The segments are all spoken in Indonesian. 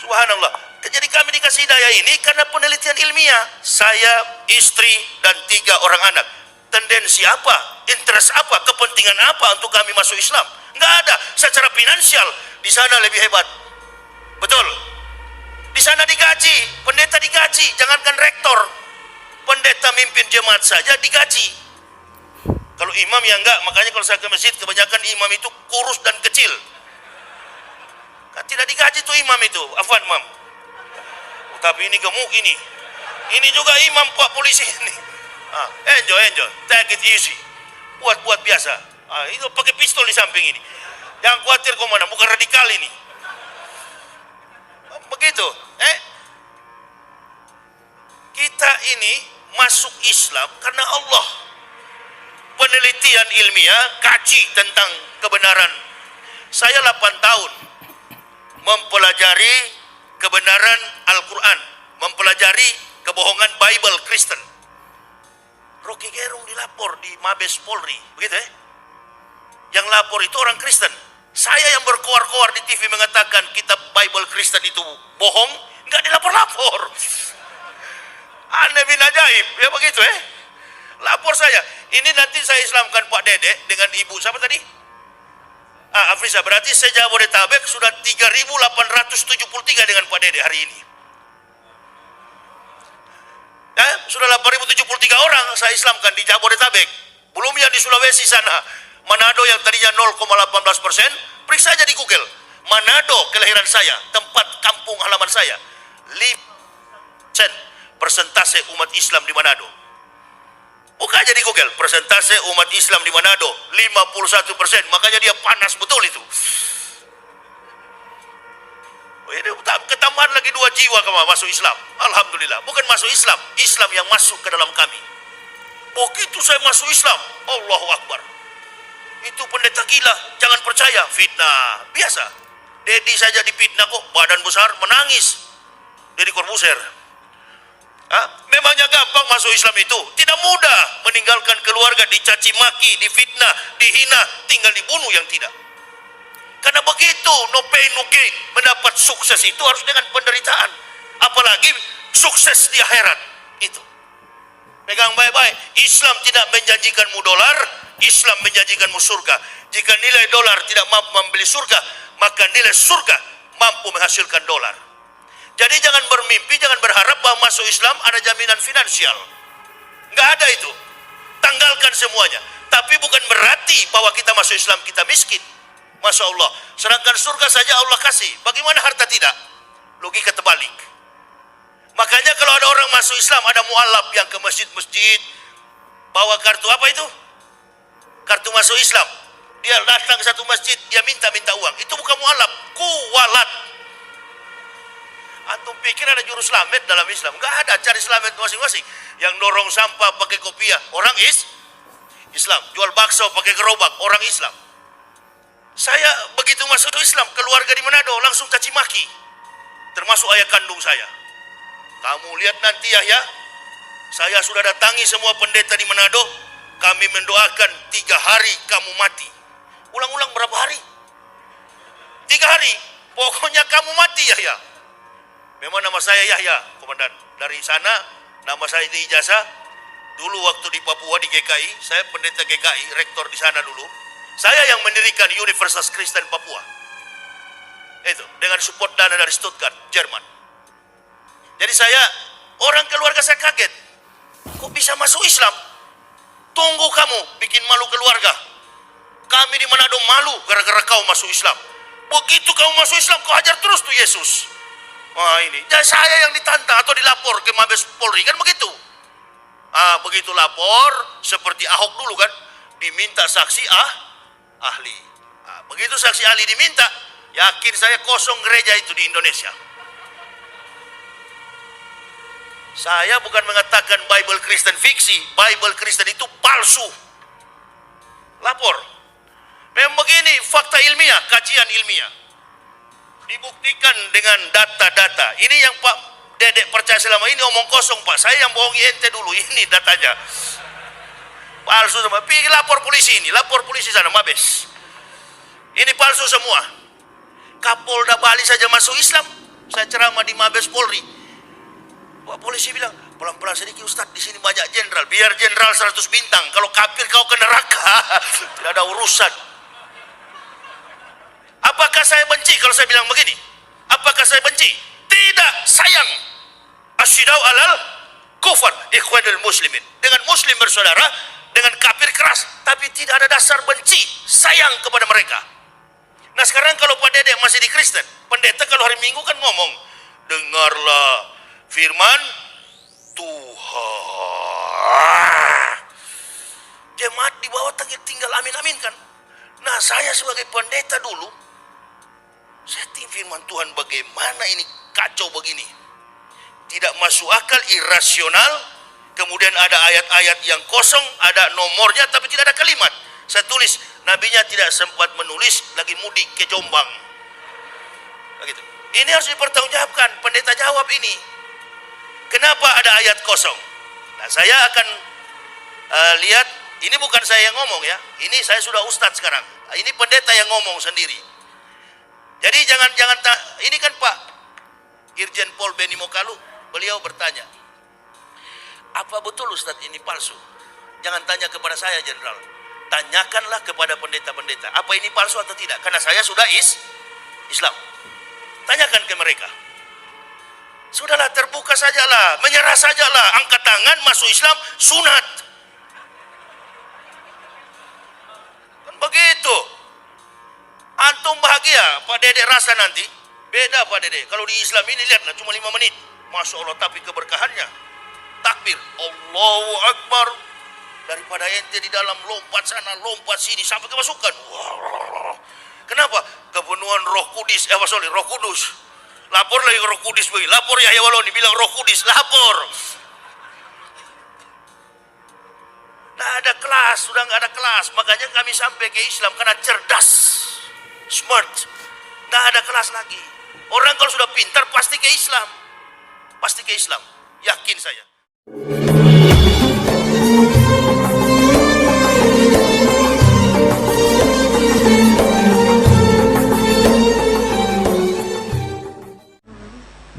Subhanallah. Jadi kami dikasih hidayah ini karena penelitian ilmiah. Saya, istri, dan 3 orang anak. Tendensi apa? Interest apa? Kepentingan apa untuk kami masuk Islam? Nggak ada. Secara finansial, di sana lebih hebat. Betul. Di sana digaji, pendeta digaji, jangankan rektor. Pendeta mimpin jemaat saja digaji. Kalau imam ya enggak, makanya kalau saya ke masjid, kebanyakan imam itu kurus dan kecil. Kan tidak digaji tuh imam itu, afwan mam. Tapi ini gemuk ini. Ini juga imam pak polisi ini. Enjoy, take it easy. Buat biasa. Itu pakai pistol di samping ini. Jangan khawatir komandan, bukan radikal ini. Begitu. Kita ini masuk Islam karena Allah. Penelitian ilmiah, kaji tentang kebenaran. Saya 8 tahun mempelajari kebenaran Al-Quran, mempelajari kebohongan Bible Kristen. Rocky Gerung dilapor di Mabes Polri, begitu ya? Yang lapor itu orang Kristen. Saya yang berkoar-koar di TV mengatakan kitab Bible Kristen itu bohong, nggak dilapor-lapor. Aneh bin ajaib, ya begitu ya? Lapor saya. Ini nanti saya Islamkan Pak Dede dengan ibu siapa tadi? Afrisa, berarti saya Jabodetabek sudah 3.873 dengan Pak Dede hari ini. Sudah 8.073 orang saya Islamkan di Jabodetabek. Belum yang di Sulawesi sana. Manado yang tadinya 0,18%, periksa aja di Google. Manado kelahiran saya, tempat kampung halaman saya. 5% persentase umat Islam di Manado. Buka aja di Google, persentase umat Islam di Manado 51%, makanya dia panas betul itu. Ini ketambahan lagi 2 jiwa kama masuk Islam. Alhamdulillah, bukan masuk Islam, Islam yang masuk ke dalam kami. Begitu saya masuk Islam, Allahu Akbar. Itu pendeta gila, jangan percaya, fitnah biasa. Dedi saja difitnah kok, badan besar menangis. Dedi Corbuzier. Memangnya gampang masuk Islam itu? Tidak mudah meninggalkan keluarga, dicaci maki, difitnah, dihina, tinggal dibunuh yang tidak. Karena begitu, no pain no gain. Mendapat sukses itu harus dengan penderitaan. Apalagi sukses di akhirat itu. Pegang baik-baik. Islam tidak menjanjikanmu dolar, Islam menjanjikanmu surga. Jika nilai dolar tidak mampu membeli surga, maka nilai surga mampu menghasilkan dolar. Jadi jangan bermimpi, jangan berharap bahwa masuk Islam ada jaminan finansial. Nggak ada itu. Tanggalkan semuanya. Tapi bukan berarti bahwa kita masuk Islam kita miskin. Masya Allah. Sedangkan surga saja Allah kasih. Bagaimana harta tidak? Logika terbalik. Makanya kalau ada orang masuk Islam, ada mualaf yang ke masjid-masjid, bawa kartu apa itu? Kartu masuk Islam. Dia datang ke satu masjid, dia minta uang. Itu bukan mualaf, kuwalat. Antum pikir ada juru selamat dalam Islam? Enggak ada, cari selamat masing-masing. Yang dorong sampah pakai kopiah, orang Islam. Jual bakso pakai gerobak, orang Islam. Saya begitu masuk Islam, keluarga di Manado langsung caci maki. Termasuk ayah kandung saya. Kamu lihat nanti ya, saya sudah datangi semua pendeta di Manado. Kami mendoakan 3 hari kamu mati. Ulang-ulang berapa hari? 3 hari. Pokoknya kamu mati Yahya. Memang nama saya Yahya, komandan. Dari sana, nama saya di ijazah. Dulu waktu di Papua di GKI, saya pendeta GKI, rektor di sana dulu. Saya yang mendirikan Universitas Kristen Papua. Itu, dengan support dana dari Stuttgart, Jerman. Jadi orang keluarga saya kaget. Kok bisa masuk Islam? Tunggu kamu, bikin malu keluarga. Kami di Manado malu gara-gara kau masuk Islam. Begitu kau masuk Islam, kau hajar terus tuh Yesus. Wah ini, jadi saya yang ditantang atau dilapor ke Mabes Polri, kan begitu. Begitu lapor, seperti Ahok dulu kan, diminta saksi ahli. Begitu saksi ahli diminta, yakin saya kosong gereja itu di Indonesia. Saya bukan mengatakan Bible Kristen fiksi, Bible Kristen itu palsu. Lapor. Memang begini, fakta ilmiah, kajian ilmiah. Dibuktikan dengan data-data. Ini yang Pak Dedek percaya selama ini omong kosong Pak. Saya yang bohongi ente dulu, ini datanya. Palsu semua. Pergi lapor polisi ini, lapor polisi sana, Mabes. Ini palsu semua. Kapolda Bali saja masuk Islam. Saya ceramah di Mabes Polri. Pak polisi bilang, pelan-pelan sedikit Ustaz, di sini banyak jenderal. Biar jenderal 100 bintang. Kalau kafir kau ke neraka. Tidak ada urusan. Apakah saya benci kalau saya bilang begini? Apakah saya benci? Tidak, sayang. Asyidau alal kufar ikhwanul muslimin. Dengan muslim bersaudara, dengan kafir keras. Tapi tidak ada dasar benci, sayang kepada mereka. Nah sekarang kalau Pak Dedek masih di Kristen, pendeta kalau hari Minggu kan ngomong, dengarlah firman Tuhan. Jemaat di bawah tinggal amin-amin kan. Nah saya sebagai pendeta dulu, saya firman Tuhan bagaimana ini kacau begini. Tidak masuk akal, irasional. Kemudian ada ayat-ayat yang kosong, ada nomornya tapi tidak ada kalimat. Saya tulis, nabinya tidak sempat menulis, lagi mudik ke Jombang. Begitu. Ini harus dipertanggungjawabkan. Pendeta jawab ini. Kenapa ada ayat kosong? Nah, saya akan lihat, ini bukan saya yang ngomong ya. Ini saya sudah ustadz sekarang. Ini pendeta yang ngomong sendiri. Jadi jangan ini kan Pak Irjen Pol Benny Mokalu, beliau bertanya, apa betul Ustadz ini palsu? Jangan tanya kepada saya Jenderal. Tanyakanlah kepada pendeta-pendeta, apa ini palsu atau tidak? Karena saya sudah Islam. Tanyakan ke mereka. Sudahlah, terbuka sajalah, menyerah sajalah, angkat tangan, masuk Islam, sunat. Kan begitu. Antum bahagia, Pak Dedek rasa nanti. Beda Pak Dedek. Kalau di Islam ini lihatlah cuma 5 menit. Masya Allah, tapi keberkahannya. Takbir, Allahu Akbar. Daripada ente di dalam lompat sana, lompat sini sampai kemasukan. Wow. Kenapa? Kepenuhan Roh Kudus, Roh Kudus. Lapor lagi Roh Kudus begini. Lapor Yahya Waloni bilang Roh Kudus, lapor. Nggak ada kelas, sudah nggak ada kelas. Makanya kami sampai ke Islam karena cerdas, smart. Nggak ada kelas lagi. Orang kalau sudah pintar pasti ke Islam, pasti ke Islam. Yakin saya.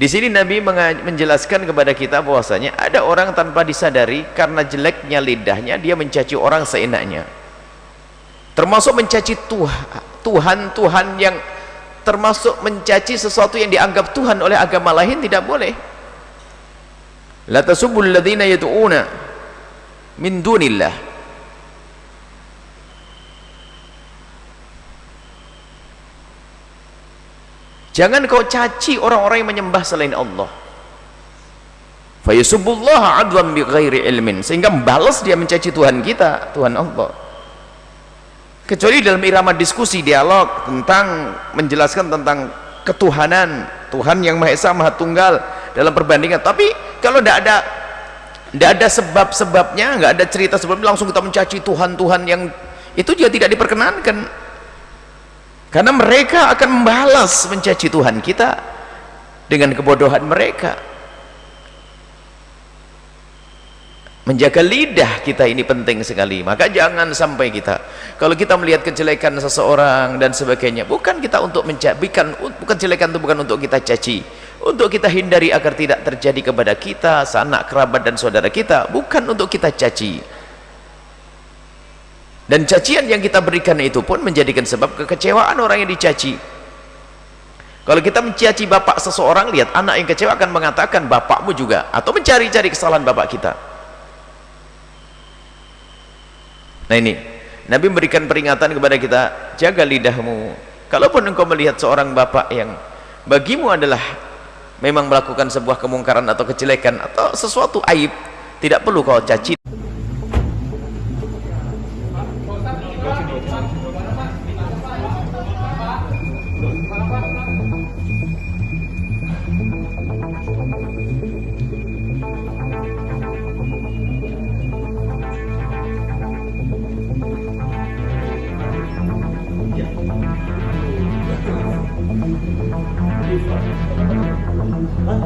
Di sini Nabi menjelaskan kepada kita bahwasanya ada orang tanpa disadari karena jeleknya lidahnya dia mencaci orang seenaknya. Termasuk mencaci Tuhan yang termasuk mencaci sesuatu yang dianggap Tuhan oleh agama lain tidak boleh. La tasubbul ladzina yad'una min dunillah. Jangan kau caci orang-orang yang menyembah selain Allah. Fayasubbullaha adwan bighairi ilmin, sehingga membalas dia mencaci Tuhan kita, Tuhan Allah. Kecuali dalam irama diskusi, dialog tentang menjelaskan tentang ketuhanan Tuhan yang Maha Esa, Maha Tunggal dalam perbandingan. Tapi kalau tidak ada sebab-sebabnya, nggak ada cerita sebelumnya langsung kita mencaci Tuhan-Tuhan yang itu juga tidak diperkenankan. Karena mereka akan membalas mencaci Tuhan kita dengan kebodohan mereka. Menjaga lidah kita ini penting sekali. Maka jangan sampai kita, kalau kita melihat kejelekan seseorang dan sebagainya, bukan kita untuk bukan kejelekan itu bukan untuk kita caci, untuk kita hindari agar tidak terjadi kepada kita, sanak kerabat dan saudara kita, bukan untuk kita caci. Dan cacian yang kita berikan itu pun menjadikan sebab kekecewaan orang yang dicaci. Kalau kita mencaci bapak seseorang, lihat anak yang kecewa akan mengatakan bapakmu juga, atau mencari-cari kesalahan bapak kita. Nah ini Nabi memberikan peringatan kepada kita, jaga lidahmu. Kalaupun engkau melihat seorang bapak yang bagimu adalah memang melakukan sebuah kemungkaran atau kejelekan atau sesuatu aib, tidak perlu kau caci. Hah?